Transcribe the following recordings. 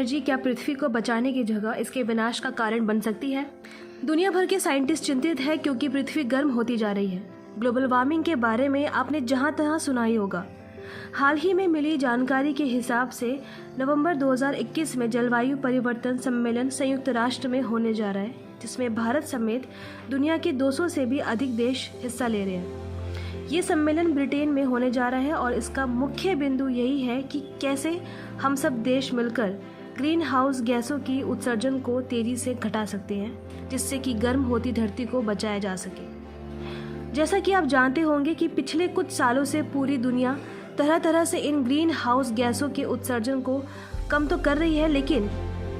Energy क्या पृथ्वी को बचाने की जगह इसके विनाश का कारण बन सकती है? दुनिया भर के साइंटिस्ट चिंतित है क्योंकि पृथ्वी गर्म होती जा रही है। ग्लोबल वार्मिंग के बारे में आपने जहां तहां सुना ही होगा। हाल ही में मिली जानकारी के हिसाब से नवंबर 2021 में जलवायु परिवर्तन सम्मेलन संयुक्त राष्ट्र में होने जा रहा है, जिसमें भारत समेत दुनिया के 200 से भी अधिक देश हिस्सा ले रहे हैं। ये सम्मेलन ब्रिटेन में होने जा रहा है और इसका मुख्य बिंदु यही है कि कैसे हम सब देश मिलकर ग्रीन हाउस गैसों की उत्सर्जन को तेजी से घटा सकते हैं, जिससे कि गर्म होती धरती को बचाया जा सके। जैसा कि आप जानते होंगे कि पिछले कुछ सालों से पूरी दुनिया तरह तरह से इन ग्रीन हाउस गैसों के उत्सर्जन को कम तो कर रही है, लेकिन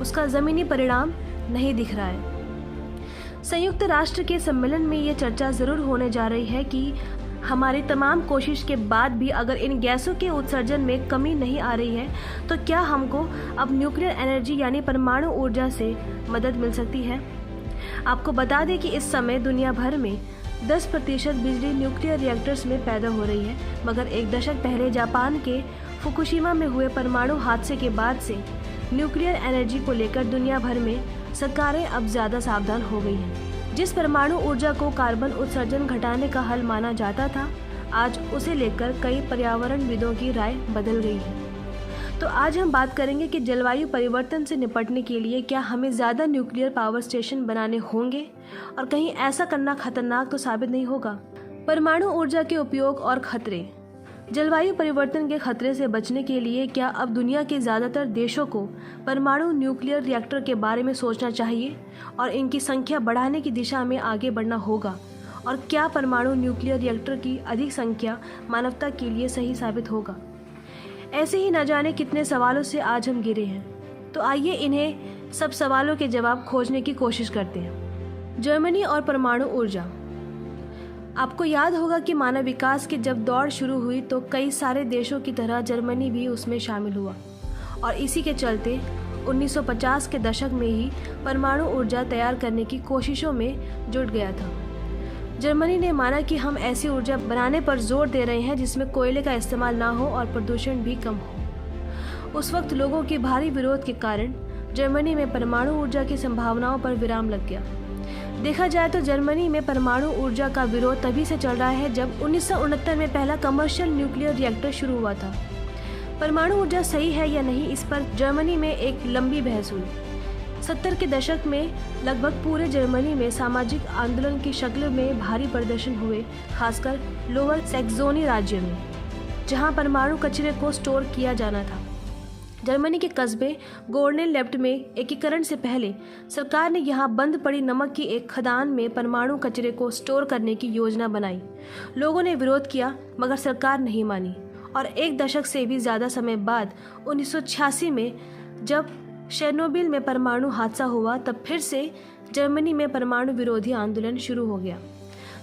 उसका ज़मीनी परिणाम नहीं दिख रहा है। संयुक्त राष्ट्र के सम्मेलन में ये चर्चा ज़रूर होने जा रही है कि हमारी तमाम कोशिश के बाद भी अगर इन गैसों के उत्सर्जन में कमी नहीं आ रही है तो क्या हमको अब न्यूक्लियर एनर्जी यानी परमाणु ऊर्जा से मदद मिल सकती है। आपको बता दें कि इस समय दुनिया भर में 10% बिजली न्यूक्लियर रिएक्टर्स में पैदा हो रही है, मगर एक दशक पहले जापान के फुकुशिमा में हुए परमाणु हादसे के बाद से न्यूक्लियर एनर्जी को लेकर दुनिया भर में सरकारें अब ज़्यादा सावधान हो गई हैं। जिस परमाणु ऊर्जा को कार्बन उत्सर्जन घटाने का हल माना जाता था, आज उसे लेकर कई पर्यावरणविदों की राय बदल गई है। तो आज हम बात करेंगे कि जलवायु परिवर्तन से निपटने के लिए क्या हमें ज़्यादा न्यूक्लियर पावर स्टेशन बनाने होंगे और कहीं ऐसा करना खतरनाक तो साबित नहीं होगा। परमाणु ऊर्जा के उपयोग और खतरे। जलवायु परिवर्तन के खतरे से बचने के लिए क्या अब दुनिया के ज़्यादातर देशों को परमाणु न्यूक्लियर रिएक्टर के बारे में सोचना चाहिए और इनकी संख्या बढ़ाने की दिशा में आगे बढ़ना होगा? और क्या परमाणु न्यूक्लियर रिएक्टर की अधिक संख्या मानवता के लिए सही साबित होगा? ऐसे ही न जाने कितने सवालों से आज हम घिरे हैं। तो आइए इन्हें सब सवालों के जवाब खोजने की कोशिश करते हैं। जर्मनी और परमाणु ऊर्जा। आपको याद होगा कि मानव विकास की जब दौड़ शुरू हुई तो कई सारे देशों की तरह जर्मनी भी उसमें शामिल हुआ और इसी के चलते 1950 के दशक में ही परमाणु ऊर्जा तैयार करने की कोशिशों में जुट गया था। जर्मनी ने माना कि हम ऐसी ऊर्जा बनाने पर जोर दे रहे हैं जिसमें कोयले का इस्तेमाल ना हो और प्रदूषण भी कम हो। उस वक्त लोगों के भारी विरोध के कारण जर्मनी में परमाणु ऊर्जा की संभावनाओं पर विराम लग गया। देखा जाए तो जर्मनी में परमाणु ऊर्जा का विरोध तभी से चल रहा है जब 1969 में पहला कमर्शियल न्यूक्लियर रिएक्टर शुरू हुआ था। परमाणु ऊर्जा सही है या नहीं, इस पर जर्मनी में एक लंबी बहस हुई। 70 के दशक में लगभग पूरे जर्मनी में सामाजिक आंदोलन की शक्ल में भारी प्रदर्शन हुए, खासकर लोअर सैक्सोनी राज्य में, जहां परमाणु कचरे को स्टोर किया जाना था। जर्मनी के कस्बे गोर्नेलेप्ट में एकीकरण से पहले सरकार ने यहाँ बंद पड़ी नमक की एक खदान में परमाणु कचरे को स्टोर करने की योजना बनाई। लोगों ने विरोध किया मगर सरकार नहीं मानी और एक दशक से भी ज़्यादा समय बाद 1986 में जब शेरनोबिल में परमाणु हादसा हुआ तब फिर से जर्मनी में परमाणु विरोधी आंदोलन शुरू हो गया।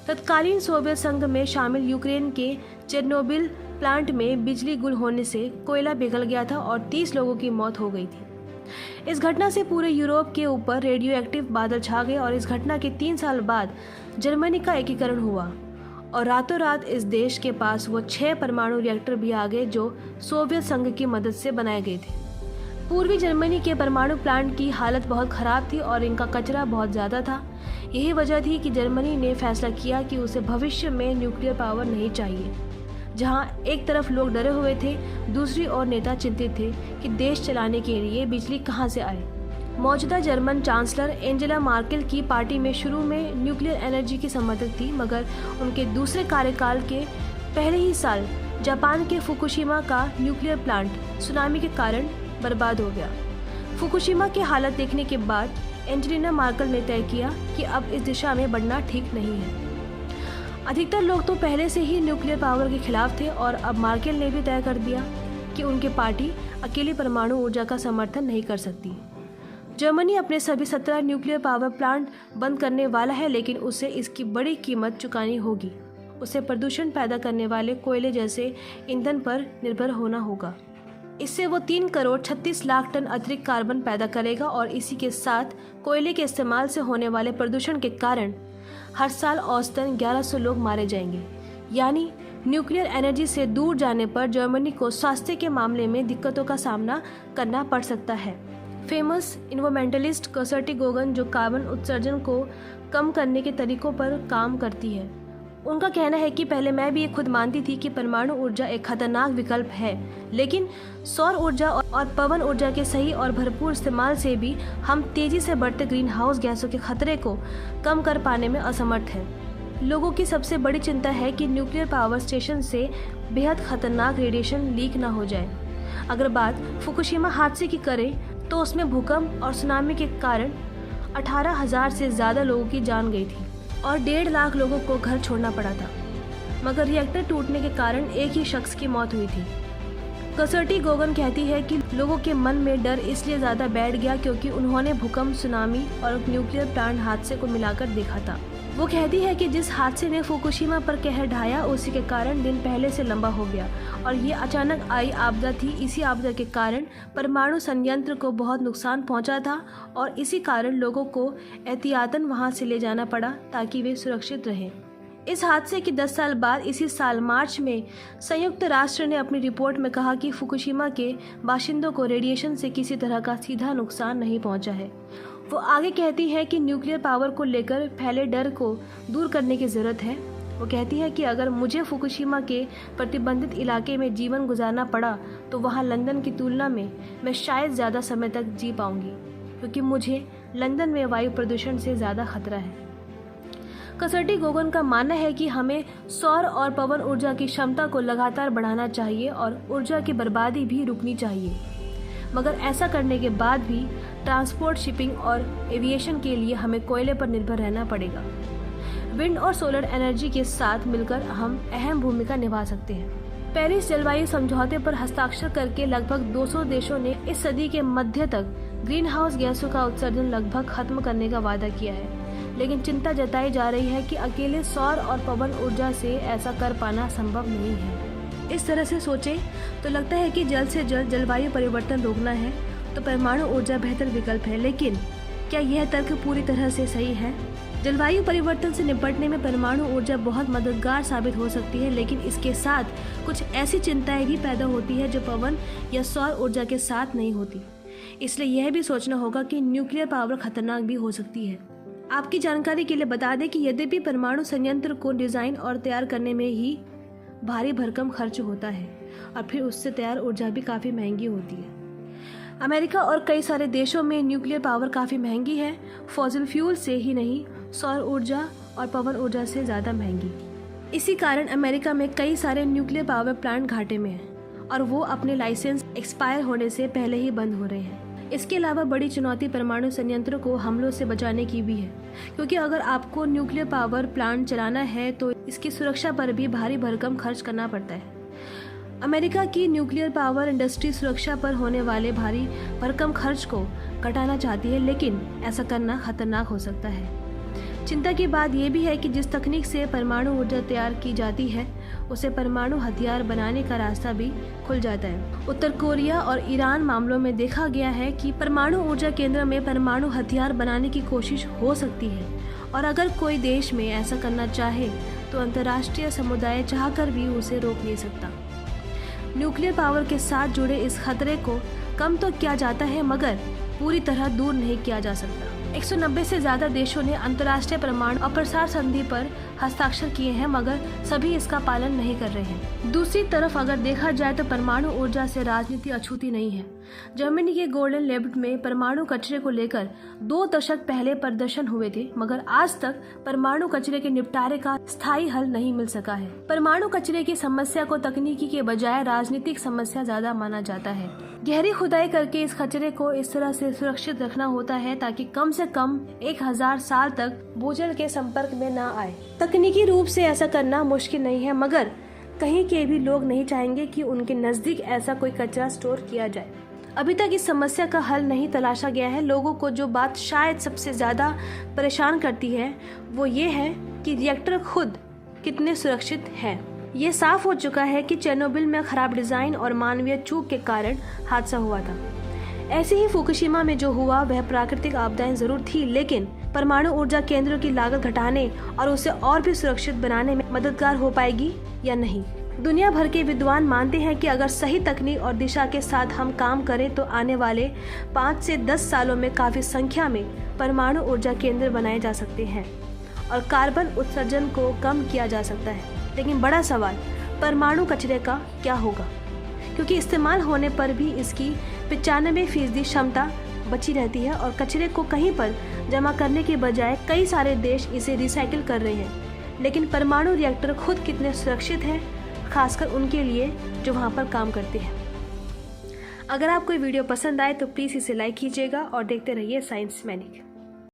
तत्कालीन सोवियत संघ में शामिल यूक्रेन के चेरनोबिल प्लांट में बिजली गुल होने से कोयला पिघल गया था और 30 लोगों की मौत हो गई थी। इस घटना से पूरे यूरोप के ऊपर रेडियो एक्टिव बादल छा गए और इस घटना के 3 साल बाद जर्मनी का एकीकरण हुआ और रातों रात इस देश के पास वो 6 परमाणु रिएक्टर भी आ गए जो सोवियत संघ की मदद से बनाए गए थे। पूर्वी जर्मनी के परमाणु प्लांट की हालत बहुत ख़राब थी और इनका कचरा बहुत ज़्यादा था। यही वजह थी कि जर्मनी ने फैसला किया कि उसे भविष्य में न्यूक्लियर पावर नहीं चाहिए। जहां एक तरफ लोग डरे हुए थे, दूसरी ओर नेता चिंतित थे कि देश चलाने के लिए बिजली कहां से आए। मौजूदा जर्मन चांसलर एंजेला मार्केल की पार्टी में शुरू में न्यूक्लियर एनर्जी की समर्थक थी, मगर उनके दूसरे कार्यकाल के पहले ही साल जापान के फुकुशिमा का न्यूक्लियर प्लांट सुनामी के कारण बर्बाद हो गया। फुकुशिमा की हालत देखने के बाद एंजेलिना मार्केल ने तय किया कि अब इस दिशा में बढ़ना ठीक नहीं है। अधिकतर लोग तो पहले से ही न्यूक्लियर पावर के खिलाफ थे और अब मार्केल ने भी तय कर दिया कि उनकी पार्टी अकेली परमाणु ऊर्जा का समर्थन नहीं कर सकती। जर्मनी अपने सभी 17 न्यूक्लियर पावर प्लांट बंद करने वाला है, लेकिन उसे इसकी बड़ी कीमत चुकानी होगी। उसे प्रदूषण पैदा करने वाले कोयले जैसे ईंधन पर निर्भर होना होगा। इससे वो 3 करोड़ 36 लाख टन अतिरिक्त कार्बन पैदा करेगा और इसी के साथ कोयले के इस्तेमाल से होने वाले प्रदूषण के कारण हर साल औसतन 1100 लोग मारे जाएंगे। यानी न्यूक्लियर एनर्जी से दूर जाने पर जर्मनी को स्वास्थ्य के मामले में दिक्कतों का सामना करना पड़ सकता है। फेमस इन्वायरमेंटलिस्ट कसर्टी गोगन जो कार्बन उत्सर्जन को कम करने के तरीकों पर काम करती है, उनका कहना है कि पहले मैं भी ये खुद मानती थी कि परमाणु ऊर्जा एक खतरनाक विकल्प है, लेकिन सौर ऊर्जा और पवन ऊर्जा के सही और भरपूर इस्तेमाल से भी हम तेजी से बढ़ते ग्रीन हाउस गैसों के खतरे को कम कर पाने में असमर्थ हैं। लोगों की सबसे बड़ी चिंता है कि न्यूक्लियर पावर स्टेशन से बेहद खतरनाक रेडिएशन लीक ना हो जाए। अगर बात फुकुशिमा हादसे की करें तो उसमें भूकंप और सुनामी के कारण 18,000 से ज़्यादा लोगों की जान गई थी और 1.5 लाख लोगों को घर छोड़ना पड़ा था, मगर रिएक्टर टूटने के कारण एक ही शख्स की मौत हुई थी। कसर्टी गोगन कहती है कि लोगों के मन में डर इसलिए ज़्यादा बैठ गया क्योंकि उन्होंने भूकंप, सुनामी और न्यूक्लियर प्लांट हादसे को मिलाकर देखा था। वो कहती है कि जिस हादसे ने फुकुशिमा पर कहर ढाया उसी के कारण दिन पहले से लंबा हो गया और ये अचानक आई आपदा थी। इसी आपदा के कारण परमाणु संयंत्र को बहुत नुकसान पहुंचा था और इसी कारण लोगों को एहतियातन वहां से ले जाना पड़ा ताकि वे सुरक्षित रहें। इस हादसे के 10 साल बाद इसी साल मार्च में संयुक्त राष्ट्र ने अपनी रिपोर्ट में कहा कि फुकुशिमा के बाशिंदों को रेडिएशन से किसी तरह का सीधा नुकसान नहीं पहुंचा है। वो आगे कहती है कि न्यूक्लियर पावर को लेकर फैले डर को दूर करने की ज़रूरत है। वो कहती है कि अगर मुझे फुकुशिमा के प्रतिबंधित इलाके में जीवन गुजारना पड़ा तो वहाँ लंदन की तुलना में मैं शायद ज़्यादा समय तक जी पाऊंगी, क्योंकि मुझे लंदन में वायु प्रदूषण से ज़्यादा खतरा है। कसर्टी गोगन का मानना है कि हमें सौर और पवन ऊर्जा की क्षमता को लगातार बढ़ाना चाहिए और ऊर्जा की बर्बादी भी रुकनी चाहिए, मगर ऐसा करने के बाद भी ट्रांसपोर्ट, शिपिंग और एविएशन के लिए हमें कोयले पर निर्भर रहना पड़ेगा। विंड और सोलर एनर्जी के साथ मिलकर हम अहम भूमिका निभा सकते हैं। पेरिस जलवायु समझौते पर हस्ताक्षर करके लगभग 200 देशों ने इस सदी के मध्य तक ग्रीन हाउस गैसों का उत्सर्जन लगभग खत्म करने का वादा किया है, लेकिन चिंता जताई जा रही है कि अकेले सौर और पवन ऊर्जा से ऐसा कर पाना संभव नहीं है। इस तरह से सोचें तो लगता है कि जल्द से जल्द जलवायु परिवर्तन रोकना है तो परमाणु ऊर्जा बेहतर विकल्प है, लेकिन क्या यह तर्क पूरी तरह से सही है? जलवायु परिवर्तन से निपटने में परमाणु ऊर्जा बहुत मददगार साबित हो सकती है, लेकिन इसके साथ कुछ ऐसी चिंताएं भी पैदा होती है जो पवन या सौर ऊर्जा के साथ नहीं होती। इसलिए यह भी सोचना होगा कि न्यूक्लियर पावर खतरनाक भी हो सकती है। आपकी जानकारी के लिए बता दें कि यद्यपि परमाणु संयंत्र को डिजाइन और तैयार करने में ही भारी भरकम खर्च होता है और फिर उससे तैयार ऊर्जा भी काफ़ी महंगी होती है। अमेरिका और कई सारे देशों में न्यूक्लियर पावर काफ़ी महंगी है, फॉसिल फ्यूल से ही नहीं, सौर ऊर्जा और पवन ऊर्जा से ज़्यादा महंगी। इसी कारण अमेरिका में कई सारे न्यूक्लियर पावर प्लांट घाटे में हैं और वो अपने लाइसेंस एक्सपायर होने से पहले ही बंद हो रहे हैं। इसके अलावा बड़ी चुनौती परमाणु संयंत्रों को हमलों से बचाने की भी है, क्योंकि अगर आपको न्यूक्लियर पावर प्लांट चलाना है तो इसकी सुरक्षा पर भी भारी भरकम खर्च करना पड़ता है। अमेरिका की न्यूक्लियर पावर इंडस्ट्री सुरक्षा पर होने वाले भारी भरकम खर्च को घटाना चाहती है, लेकिन ऐसा करना खतरनाक हो सकता है। चिंता की बात यह भी है कि जिस तकनीक से परमाणु ऊर्जा तैयार की जाती है उसे परमाणु हथियार बनाने का रास्ता भी खुल जाता है। उत्तर कोरिया और ईरान मामलों में देखा गया है कि परमाणु ऊर्जा केंद्र में परमाणु हथियार बनाने की कोशिश हो सकती है, और अगर कोई देश में ऐसा करना चाहे तो अंतर्राष्ट्रीय समुदाय चाहकर भी उसे रोक नहीं सकता। न्यूक्लियर पावर के साथ जुड़े इस खतरे को कम तो किया जाता है, मगर पूरी तरह दूर नहीं किया जा सकता। 190 से ज्यादा देशों ने अंतर्राष्ट्रीय परमाणु अप्रसार संधि पर हस्ताक्षर किए हैं, मगर सभी इसका पालन नहीं कर रहे हैं। दूसरी तरफ अगर देखा जाए तो परमाणु ऊर्जा से राजनीति अछूती नहीं है। जर्मनी के गोल्डन लेब्ट में परमाणु कचरे को लेकर 2 दशक पहले प्रदर्शन हुए थे, मगर आज तक परमाणु कचरे के निपटारे का स्थायी हल नहीं मिल सका है। परमाणु कचरे की समस्या को तकनीकी के बजाय राजनीतिक समस्या ज्यादा माना जाता है। गहरी खुदाई करके इस कचरे को इस तरह से सुरक्षित रखना होता है ताकि कम से कम 1000 साल तक भूजल के संपर्क में न आए। तकनीकी रूप से ऐसा करना मुश्किल नहीं है, मगर कहीं के भी लोग नहीं चाहेंगे कि उनके नजदीक ऐसा कोई कचरा स्टोर किया जाए। अभी तक इस समस्या का हल नहीं तलाशा गया है। लोगों को जो बात शायद सबसे ज्यादा परेशान करती है वो ये है कि रिएक्टर खुद कितने सुरक्षित है। ये साफ हो चुका है कि चेरनोबिल में खराब डिजाइन और मानवीय चूक के कारण हादसा हुआ था। ऐसे ही फुकुशिमा में जो हुआ वह प्राकृतिक आपदाएं जरूर थी, लेकिन परमाणु ऊर्जा केंद्रों की लागत घटाने और उसे और भी सुरक्षित बनाने में मददगार हो पाएगी या नहीं, दुनिया भर के विद्वान मानते हैं कि अगर सही तकनीक और दिशा के साथ हम काम करें तो आने वाले 5 से 10 सालों में काफ़ी संख्या में परमाणु ऊर्जा केंद्र बनाए जा सकते हैं और कार्बन उत्सर्जन को कम किया जा सकता है। लेकिन बड़ा सवाल परमाणु कचरे का क्या होगा, क्योंकि इस्तेमाल होने पर भी इसकी 95% क्षमता बची रहती है और कचरे को कहीं पर जमा करने के बजाय कई सारे देश इसे रिसाइकिल कर रहे हैं। लेकिन परमाणु रिएक्टर खुद कितने सुरक्षित हैं, खासकर उनके लिए जो वहाँ पर काम करते हैं। अगर आपको ये वीडियो पसंद आए तो प्लीज़ इसे लाइक कीजिएगा और देखते रहिए साइंस मैनिक।